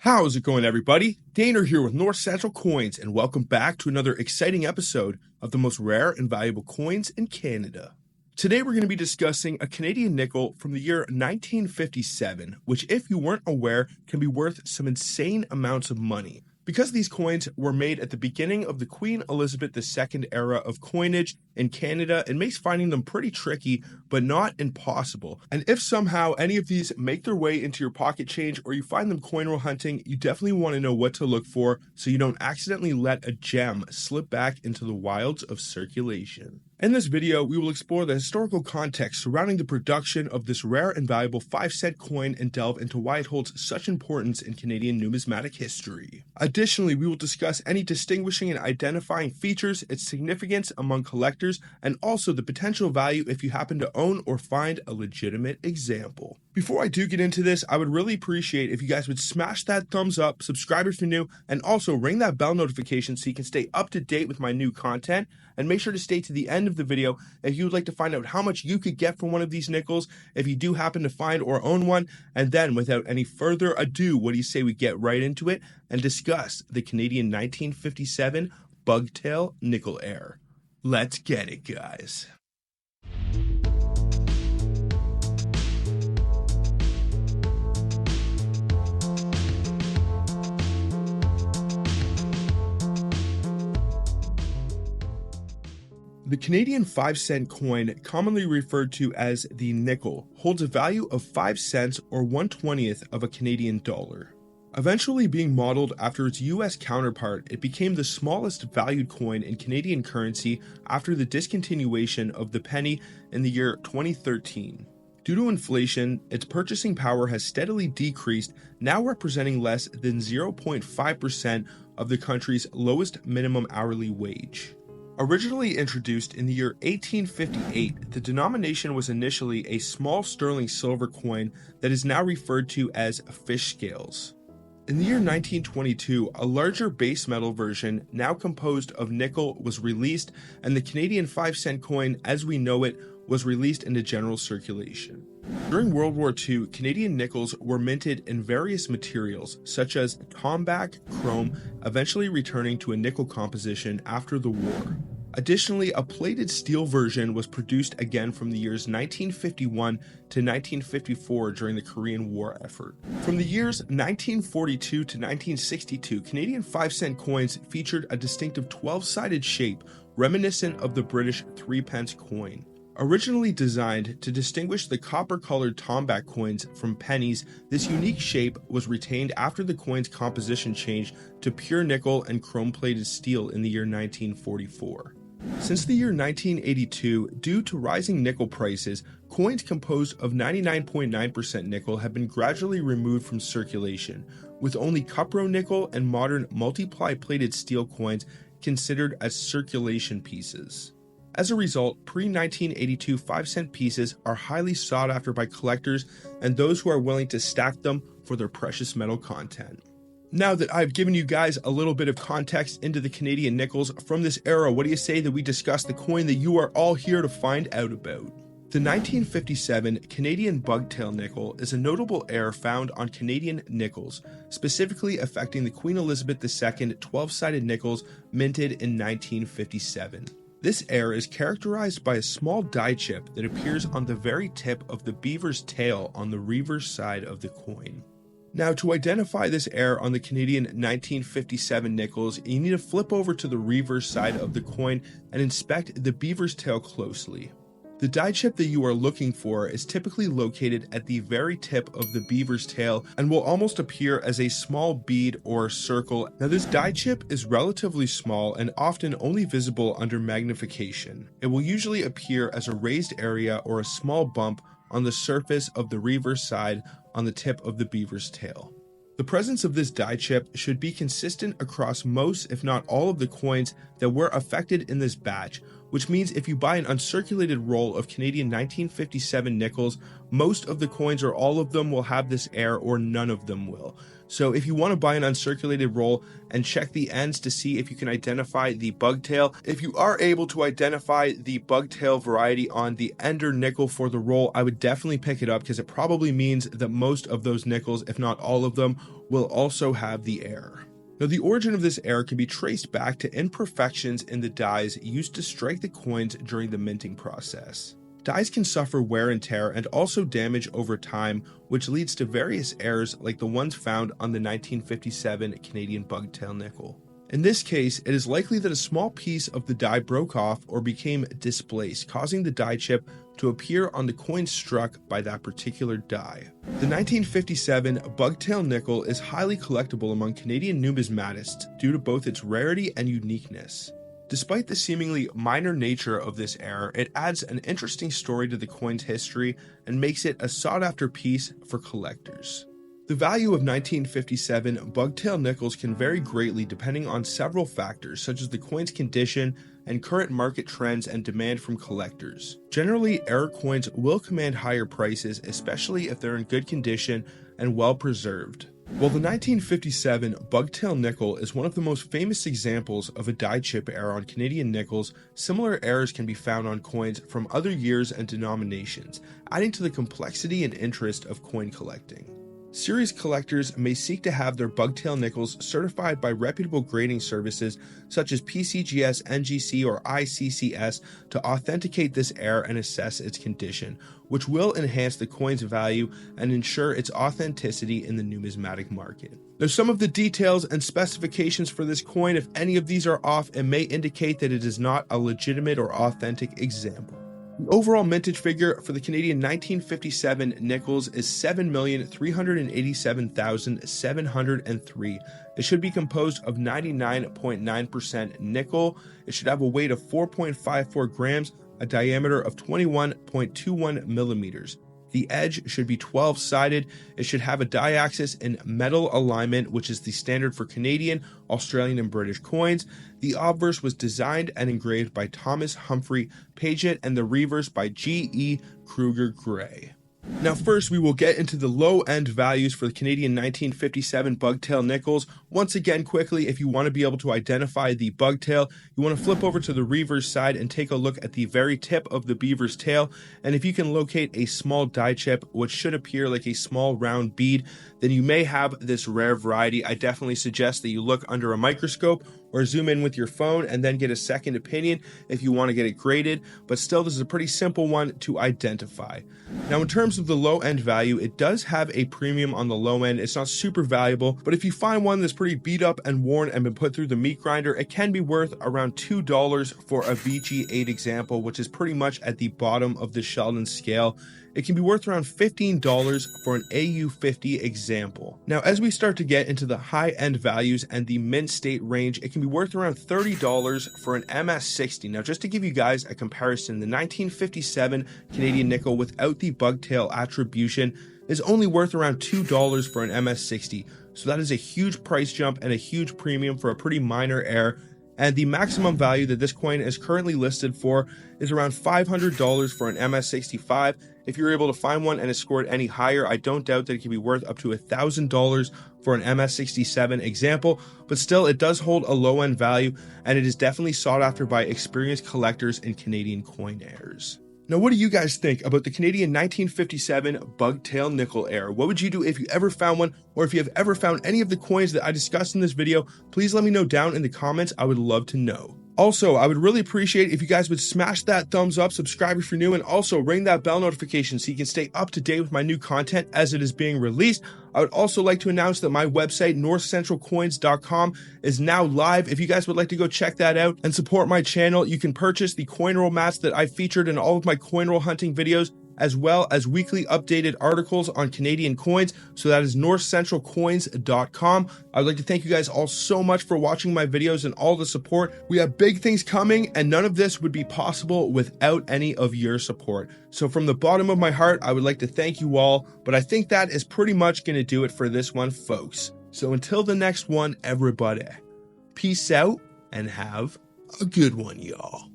How's it going, everybody? Daner here with North Central Coins, and welcome back to another exciting episode of the most rare and valuable coins in Canada. Today we're going to be discussing a Canadian nickel from the year 1957, which, if you weren't aware, can be worth some insane amounts of money. Because these coins were made at the beginning of the Queen Elizabeth II era of coinage in Canada, it makes finding them pretty tricky, but not impossible. And if somehow any of these make their way into your pocket change or you find them coin roll hunting, you definitely want to know what to look for so you don't accidentally let a gem slip back into the wilds of circulation. In this video, we will explore the historical context surrounding the production of this rare and valuable 5-cent coin and delve into why it holds such importance in Canadian numismatic history. Additionally, we will discuss any distinguishing and identifying features, its significance among collectors, and also the potential value if you happen to own or find a legitimate example. Before I do get into this, I would really appreciate if you guys would smash that thumbs up, subscribe if you're new, and also ring that bell notification so you can stay up to date with my new content. And make sure to stay to the end of the video if you would like to find out how much you could get from one of these nickels if you do happen to find or own one. And then, without any further ado, what do you say we get right into it and discuss the Canadian 1957 Bugtail Nickel Error? Let's get it, guys. The Canadian 5-cent coin, commonly referred to as the nickel, holds a value of 5 cents or 1/20th of a Canadian dollar. Eventually being modeled after its US counterpart, it became the smallest valued coin in Canadian currency after the discontinuation of the penny in the year 2013. Due to inflation, its purchasing power has steadily decreased, now representing less than 0.5% of the country's lowest minimum hourly wage. Originally introduced in the year 1858, the denomination was initially a small sterling silver coin that is now referred to as fish scales. In the year 1922, a larger base metal version, now composed of nickel, was released, and the Canadian 5-cent coin, as we know it, was released into general circulation. During World War II, Canadian nickels were minted in various materials, such as tombac, chrome, eventually returning to a nickel composition after the war. Additionally, a plated steel version was produced again from the years 1951 to 1954 during the Korean War effort. From the years 1942 to 1962, Canadian 5-cent coins featured a distinctive 12-sided shape reminiscent of the British 3-pence coin. Originally designed to distinguish the copper-colored tombac coins from pennies, this unique shape was retained after the coin's composition changed to pure nickel and chrome-plated steel in the year 1944. Since the year 1982, due to rising nickel prices, coins composed of 99.9% nickel have been gradually removed from circulation, with only cuprow nickel and modern multiply-plated steel coins considered as circulation pieces. As a result, pre-1982 5-cent pieces are highly sought after by collectors and those who are willing to stack them for their precious metal content. Now that I've given you guys a little bit of context into the Canadian nickels from this era, what do you say that we discuss the coin that you are all here to find out about? The 1957 Canadian Bugtail Nickel is a notable error found on Canadian nickels, specifically affecting the Queen Elizabeth II 12-sided nickels minted in 1957. This error is characterized by a small die chip that appears on the very tip of the beaver's tail on the reverse side of the coin. Now, to identify this error on the Canadian 1957 nickels, you need to flip over to the reverse side of the coin and inspect the beaver's tail closely. The die chip that you are looking for is typically located at the very tip of the beaver's tail and will almost appear as a small bead or circle. Now, this die chip is relatively small and often only visible under magnification. It will usually appear as a raised area or a small bump on the surface of the reverse side on the tip of the beaver's tail. The presence of this die chip should be consistent across most, if not all, of the coins that were affected in this batch, which means if you buy an uncirculated roll of Canadian 1957 nickels, most of the coins or all of them will have this error or none of them will. So if you want to buy an uncirculated roll and check the ends to see if you can identify the bugtail, if you are able to identify the bugtail variety on the ender nickel for the roll, I would definitely pick it up because it probably means that most of those nickels, if not all of them, will also have the error. Now, the origin of this error can be traced back to imperfections in the dies used to strike the coins during the minting process. Dies can suffer wear and tear and also damage over time, which leads to various errors like the ones found on the 1957 Canadian Bugtail nickel. In this case, it is likely that a small piece of the die broke off or became displaced, causing the die chip to appear on the coin struck by that particular die. The 1957 Bugtail nickel is highly collectible among Canadian numismatists due to both its rarity and uniqueness. Despite the seemingly minor nature of this error, it adds an interesting story to the coin's history and makes it a sought-after piece for collectors. The value of 1957 Bugtail nickels can vary greatly depending on several factors such as the coin's condition and current market trends and demand from collectors. Generally, error coins will command higher prices, especially if they're in good condition and well preserved. While the 1957 Bugtail nickel is one of the most famous examples of a die chip error on Canadian nickels, similar errors can be found on coins from other years and denominations, adding to the complexity and interest of coin collecting. Serious collectors may seek to have their Bugtail nickels certified by reputable grading services such as PCGS, NGC, or ICCS to authenticate this error and assess its condition, which will enhance the coin's value and ensure its authenticity in the numismatic market. Now, some of the details and specifications for this coin, if any of these are off, it may indicate that it is not a legitimate or authentic example. The overall mintage figure for the Canadian 1957 nickels is 7,387,703. It should be composed of 99.9% nickel. It should have a weight of 4.54 grams, a diameter of 21.21 millimeters. The edge should be 12-sided. It should have a die axis in metal alignment, which is the standard for Canadian, Australian, and British coins. The obverse was designed and engraved by Thomas Humphrey Paget, and the reverse by G.E. Kruger Gray. Now first, we will get into the low-end values for the Canadian 1957 Bugtail nickels. Once again, quickly, if you want to be able to identify the bugtail, you want to flip over to the reverse side and take a look at the very tip of the beaver's tail. And if you can locate a small die chip, which should appear like a small round bead, then you may have this rare variety. I definitely suggest that you look under a microscope or zoom in with your phone and then get a second opinion if you want to get it graded, but still this is a pretty simple one to identify. Now in terms of the low end value, it does have a premium on the low end. It's not super valuable, but if you find one that's pretty beat up and worn and been put through the meat grinder, it can be worth around $2 for a VG8 example, which is pretty much at the bottom of the Sheldon scale. It can be worth around $15 for an AU50 example. Now, as we start to get into the high-end values and the mint state range, it can be worth around $30 for an MS60. Now, just to give you guys a comparison, the 1957 Canadian nickel without the bugtail attribution is only worth around $2 for an MS60. So that is a huge price jump and a huge premium for a pretty minor error. And the maximum value that this coin is currently listed for is around $500 for an MS65. If you're able to find one and it's scored any higher, I don't doubt that it can be worth up to $1,000 for an MS67 example, but still it does hold a low-end value and it is definitely sought after by experienced collectors and Canadian coin heirs. Now, what do you guys think about the Canadian 1957 Bugtail Nickel Error? What would you do if you ever found one, or if you have ever found any of the coins that I discussed in this video? Please let me know down in the comments. I would love to know. Also, I would really appreciate if you guys would smash that thumbs up, subscribe if you're new, and also ring that bell notification so you can stay up to date with my new content as it is being released. I would also like to announce that my website, northcentralcoins.com, is now live. If you guys would like to go check that out and support my channel, you can purchase the coin roll mats that I featured in all of my coin roll hunting videos, as well as weekly updated articles on Canadian coins. So that is northcentralcoins.com. I would like to thank you guys all so much for watching my videos and all the support. We have big things coming, and none of this would be possible without any of your support. So from the bottom of my heart, I would like to thank you all, but I think that is pretty much going to do it for this one, folks. So until the next one, everybody, peace out and have a good one, y'all.